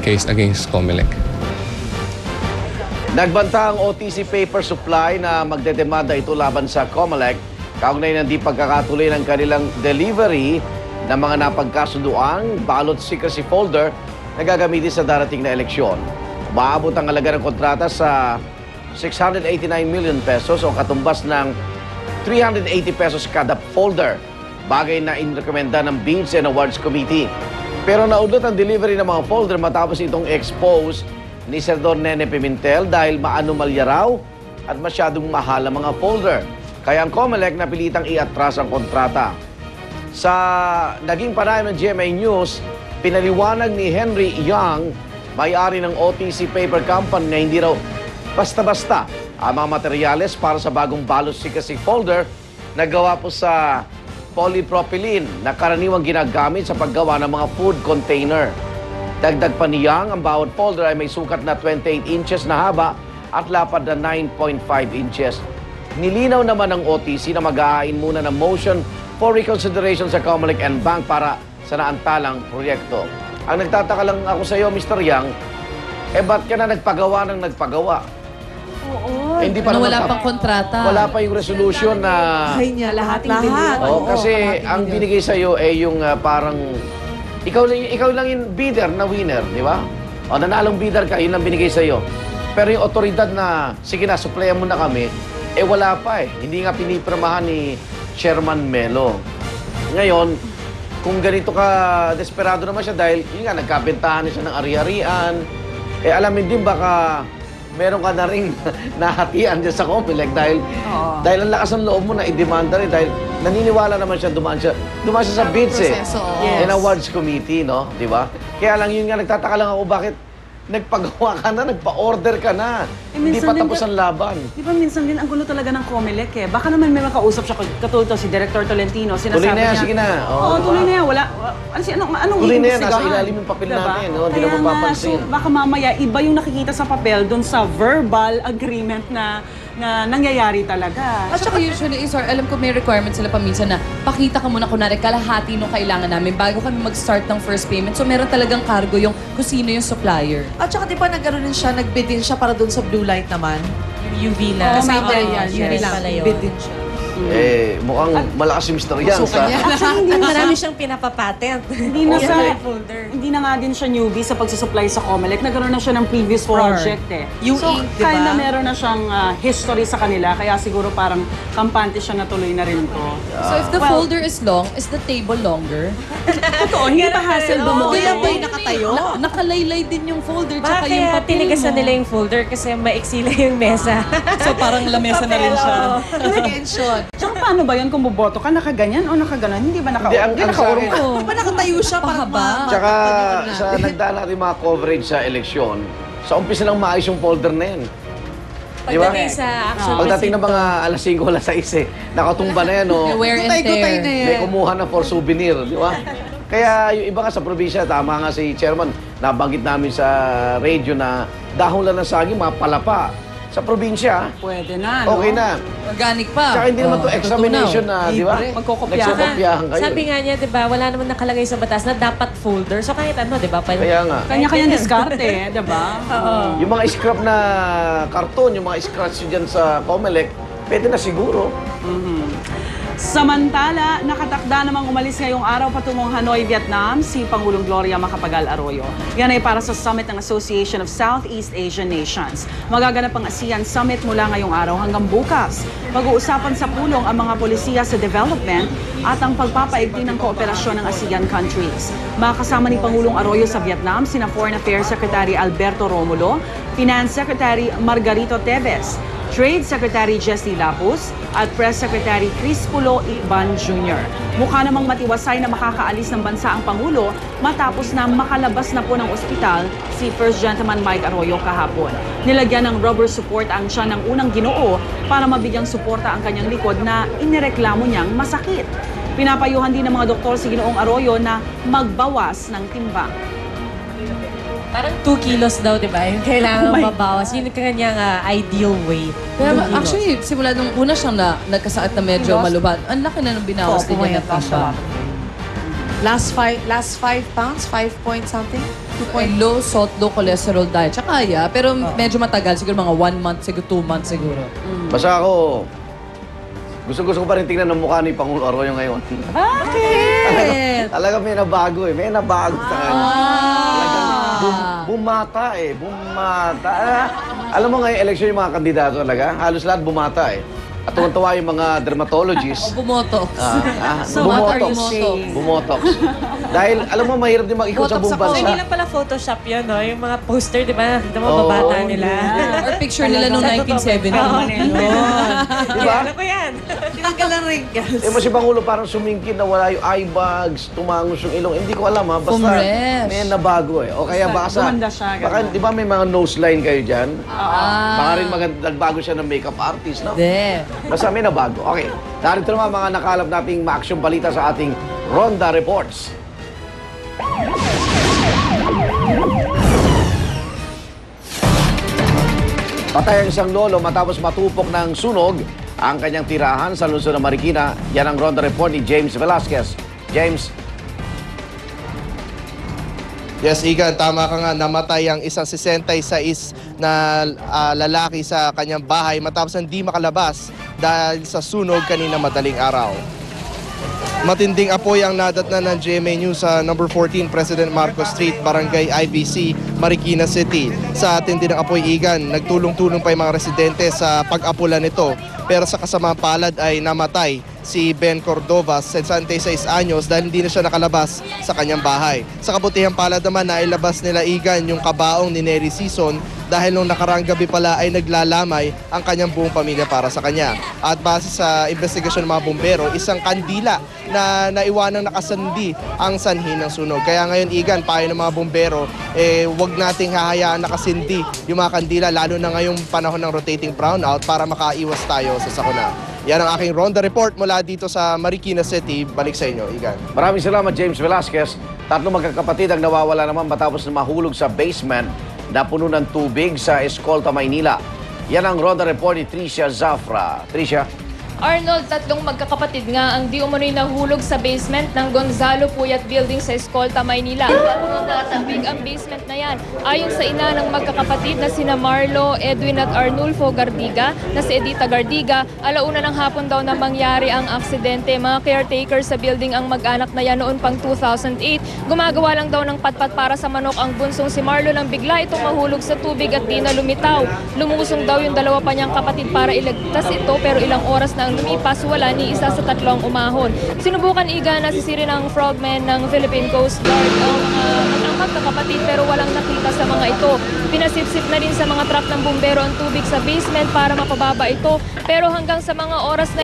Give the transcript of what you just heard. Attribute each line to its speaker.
Speaker 1: case against Comelec.
Speaker 2: Nagbanta ang OTC paper supply na magdedemanda ito laban sa Comelec kaugnay ng di pagkakatuloy ng kanilang delivery ng mga napagkasunduang ballot secrecy folder na gagamitin sa darating na eleksyon. Umaabot ang halaga ng kontrata sa 689 million pesos o katumbas ng 380 pesos kada folder, bagay na inirekomenda ng Bids and Awards Committee. Pero naudlot ang delivery ng mga folder matapos itong expose ni Senador Nene Pimentel dahil maanumalya raw at masyadong mahal ang mga folder. Kaya ang Comelec napilitang iatras ang kontrata. Sa naging panayam ng GMA News, pinaliwanag ni Henry Young, may-ari ng OTC Paper Company, na hindi raw basta-basta ang mga materyales para sa bagong ballot secrecy folder na gawa po sa polypropylene na karaniwang ginagamit sa paggawa ng mga food container. Dagdag pa ni Young, ang bawat folder ay may sukat na 28 inches na haba at lapad na 9.5 inches. Nilinaw naman ng OTC na mag-aain muna ng motion for reconsideration sa Comelec and Bank para sa naantalang proyekto. Ang nagtataka lang ako sa iyo, Mr. Young, ba't ka na nagpagawa ng nagpagawa?
Speaker 3: Oo.
Speaker 2: Hindi pa
Speaker 4: wala pang kontrata.
Speaker 2: Wala pa yung resolution na...
Speaker 3: Ay niya, lahat.
Speaker 2: Kasi ang binigay sa iyo ay yung parang... Ikaw lang yung bidder na winner, di ba? O nanalong bidder ka, yun ang binigay sa iyo. Pero yung otoridad na, sige na, supplyan mo na kami, wala pa eh. Hindi nga pinipirmahan ni Chairman Melo. Ngayon, kung ganito ka, desperado naman siya dahil, yun nga, nagkabentahan siya ng ari-arian. Alamin din baka meron ka na rin nahatian dyan sa Comelec dahil ang lakas ng loob mo na i-demanda rin dahil naniniwala naman siya, dumaan siya sa bids in Awards Committee, no? Di ba? Kaya lang yun nga, nagtataka lang ako bakit nagpagawa ka na, nagpa-order ka na. Hindi pa tapos ang laban.
Speaker 3: Di ba minsan din ang gulo talaga ng Comelec eh. Baka naman may makausap siya, katulad to si Director Tolentino, sinasabi
Speaker 2: tuloy na yan,
Speaker 3: niya.
Speaker 2: sige na.
Speaker 3: Oo, tuloy na yan. Wala, anong
Speaker 2: tuloy na yan,
Speaker 3: iimbestigahan?
Speaker 2: nasa ilalim yung papel natin, no? Hindi na
Speaker 3: Kaya
Speaker 2: mapapansin.
Speaker 3: so baka mamaya iba yung nakikita sa papel doon sa verbal agreement na nangyayari talaga.
Speaker 4: At saka usually, alam ko may requirement sila paminsan na pakita ka muna kunwari kalahati nung kailangan namin bago kami mag-start ng first payment. So meron talagang cargo yung kung sino yung supplier.
Speaker 5: At saka di ba nagkaroon din siya, nagbid din siya para doon sa blue light naman? Yung UV na.
Speaker 3: Kasama yan.
Speaker 5: Yes. Nagbid din siya.
Speaker 2: Mukhang malakas yung Mr. Young sa...
Speaker 5: Marami siyang pinapapatent.
Speaker 3: Hindi na nga din siya newbie sa pagsusupply sa Comelec. Nagkaroon na siya ng previous project eh.
Speaker 5: Yung
Speaker 3: so,
Speaker 5: ink, diba?
Speaker 3: Kaya na meron na siyang history sa kanila. Kaya siguro parang kampante siya natuloy na rin to.
Speaker 4: So if the folder is long, is the table longer?
Speaker 3: Totoo, hindi pa hassle bumuo.
Speaker 5: Kaya ba yung nakatayo?
Speaker 4: Nakalaylay din yung folder tsaka
Speaker 6: Kaya
Speaker 4: yung papel
Speaker 6: tinigasan
Speaker 4: mo.
Speaker 6: nila yung folder kasi maiksi lang yung mesa.
Speaker 4: So parang lamesa na rin siya.
Speaker 5: Attention.
Speaker 3: Tsaka paano ba yun kung buboto ka? Nakaganyan o nakaganon? Hindi ba
Speaker 2: Hindi, ang sa akin,
Speaker 5: Di ba nakatayo siya para
Speaker 4: Pahaba.
Speaker 2: Tsaka sa nagdaan natin mga coverage sa eleksyon, sa umpisa lang maayos yung folder na yan. Di ba?
Speaker 6: Pagdating sa actual
Speaker 2: Pagdating ng mga alas 5, alas 6, nakatumba na yan, no?
Speaker 4: Wear and
Speaker 5: Gutay-gutay
Speaker 4: tear.
Speaker 5: na yan.
Speaker 2: May kumuha na for souvenir, di ba? Kaya yung iba nga sa probinsya, tama nga si Chairman, nabanggit namin sa radio na dahon lang ng saging, mga palapa. Sa probinsya,
Speaker 3: Pwede na, no?
Speaker 2: okay na.
Speaker 4: Organic pa.
Speaker 2: Tsaka hindi naman to examination na, di ba?
Speaker 3: Magkokopyahan.
Speaker 2: Nagsokopyahan kayo.
Speaker 6: Sabi nga niya, di ba, wala naman nakalagay sa batas na dapat folder. So kahit ano, di ba?
Speaker 2: Kaya nga.
Speaker 3: Kanya-kanyang diskarte, di ba?
Speaker 2: Yung mga scrap na karton, yung mga scratch dyan sa Comelec, pwede na siguro.
Speaker 3: Samantala, nakatakda namang umalis ngayong araw patungong Hanoi, Vietnam, si Pangulong Gloria Macapagal Arroyo. Yan ay para sa summit ng Association of Southeast Asian Nations. Magaganap ang ASEAN Summit mula ngayong araw hanggang bukas. Pag-uusapan sa pulong ang mga polisiya sa development at ang pagpapaigting ng kooperasyon ng ASEAN countries. Makasama ni Pangulong Arroyo sa Vietnam, sina Foreign Affairs Secretary Alberto Romulo, Finance Secretary Margarito Teves, Trade Secretary Jessie Lapus at Press Secretary Chris Pulo Iban Jr. Mukha namang matiwasay na makakaalis ng bansa ang Pangulo matapos na makalabas na po ng ospital si First Gentleman Mike Arroyo kahapon. Nilagyan ng rubber support ang siya ng unang Ginoo para mabigyang suporta ang kanyang likod na inireklamo niyang masakit. Pinapayuhan din ng mga doktor si Ginoong Arroyo na magbawas ng timbang.
Speaker 6: Parang 2 kilos daw, di ba? Yung kailangan mabawas. Yun yung kanyang ideal weight.
Speaker 4: Pero actually, simula nung una siyang nagkasakit na medyo malubad, ang laki na nung binawas din niya ng timbang.
Speaker 5: Last 5 pounds? 5 point something?
Speaker 4: Low salt, low cholesterol diet. Tsaka kaya, pero medyo matagal. Siguro mga 1 month, siguro 2 months siguro.
Speaker 2: Basta ako, gusto ko pa rin tingnan ang mukha ni Pangulo Arroyo ngayon.
Speaker 5: Bakit?
Speaker 2: Talaga may nabago eh. May nabago sa kanya. Talagang bumata eh. Bumata. Alam mo ngayon, eleksyon yung mga kandidato talaga. Halos lahat bumata eh. At tuwan-tuwa yung mga dermatologists.
Speaker 4: Bumoto.
Speaker 3: So what are you
Speaker 2: bumotox.
Speaker 3: saying?
Speaker 2: Bumotox. Dahil alam mo, mahirap din mag-ikot sa buong
Speaker 3: Botox ako.
Speaker 6: So, hindi
Speaker 2: bansa.
Speaker 6: lang pala Photoshop yun, no? Yung mga poster, di ba? Nakita mo,
Speaker 2: Oo.
Speaker 6: babata nila.
Speaker 4: Or picture nila noong 1970.
Speaker 2: Di ba?
Speaker 6: Alam ko yan.
Speaker 5: Tinanggal ng wrinkles.
Speaker 2: Eh mo si Pangulo parang sumingkit na wala yung eye bags, tumangos yung ilong. Hindi ko alam ha. Basta
Speaker 4: Pumres.
Speaker 2: may nabago eh. O kaya baka sa...
Speaker 3: Gumanda siya,
Speaker 2: Baka,
Speaker 3: ganun.
Speaker 2: di ba may mga nose line kayo dyan? Baka
Speaker 4: Ah.
Speaker 2: rin nagbago siya ng makeup artist, no?
Speaker 4: De.
Speaker 2: Basta may nabago. Okay. Narito naman mga nakalap nating ma-action balita sa ating Ronda Reports. Patay ang isang lolo matapos matupok ng sunog ang kanyang tirahan sa lungsod ng Marikina. Yan ang Ronda Report ni James Velasquez. James.
Speaker 1: Yes, Igan, tama ka nga. Namatay ang isang 66 na lalaki sa kanyang bahay matapos hindi makalabas dahil sa sunog kanina madaling araw. Matinding apoy ang nadatnan ng GMA News sa number 14 President Marcos Street, Barangay IBC, Marikina City. Sa tindi ng apoy, Igan, nagtulong-tulong pa yung mga residente sa pag-apula nito. Pero sa kasamang palad ay namatay si Ben Cordova, 66 anyos, dahil hindi na siya nakalabas sa kanyang bahay. Sa kabutihang palad naman, nailabas nila, Igan, yung kabaong ni Neri Sison dahil nung nakaraang gabi pala ay naglalamay ang kanyang buong pamilya para sa kanya. At base sa investigasyon ng mga bumbero, isang kandila na naiwanang nakasandi ang sanhi ng sunog. Kaya ngayon, Igan, payo ng mga bumbero, huwag nating hahayaan nakasindi yung mga kandila, lalo na ngayong panahon ng rotating brownout para makaiwas tayo sa sakuna. Yan ang aking Ronda Report mula dito sa Marikina City. Balik sa inyo, Igan.
Speaker 2: Maraming salamat, James Velasquez. Tatlo magkakapatid ang nawawala naman matapos na mahulog sa basement na puno ng tubig sa Escolta, Maynila. Yan ang Ronda Report ni Tricia Zafra. Tricia?
Speaker 7: Arnold, tatlong magkakapatid nga ang di umano'y nahulog sa basement ng Gonzalo Puyat Building sa Escolta, Maynila. Tubig ang basement na yan. Ayon sa ina ng magkakapatid na sina Marlo, Edwin at Arnulfo Gardiga, na si Edita Gardiga, alauna ng hapon daw na mangyari ang aksidente. Mga caretaker sa building ang mag-anak na yan noon pang 2008. Gumagawa lang daw ng patpat para sa manok ang bunsong si Marlo nang bigla itong mahulog sa tubig at di na lumitaw. Lumusong daw yung dalawa pa niyang kapatid para iligtas ito pero ilang oras na ang lumipas, wala ni isa sa tatlong umahon. Sinubukan, Iga, na sisirin ng frogmen ng Philippine Coast Guard ang magkakapatid pero walang nakita sa mga ito. Pinasipsip na rin sa mga truck ng bumbero ang tubig sa basement para mapababa ito pero hanggang sa mga oras na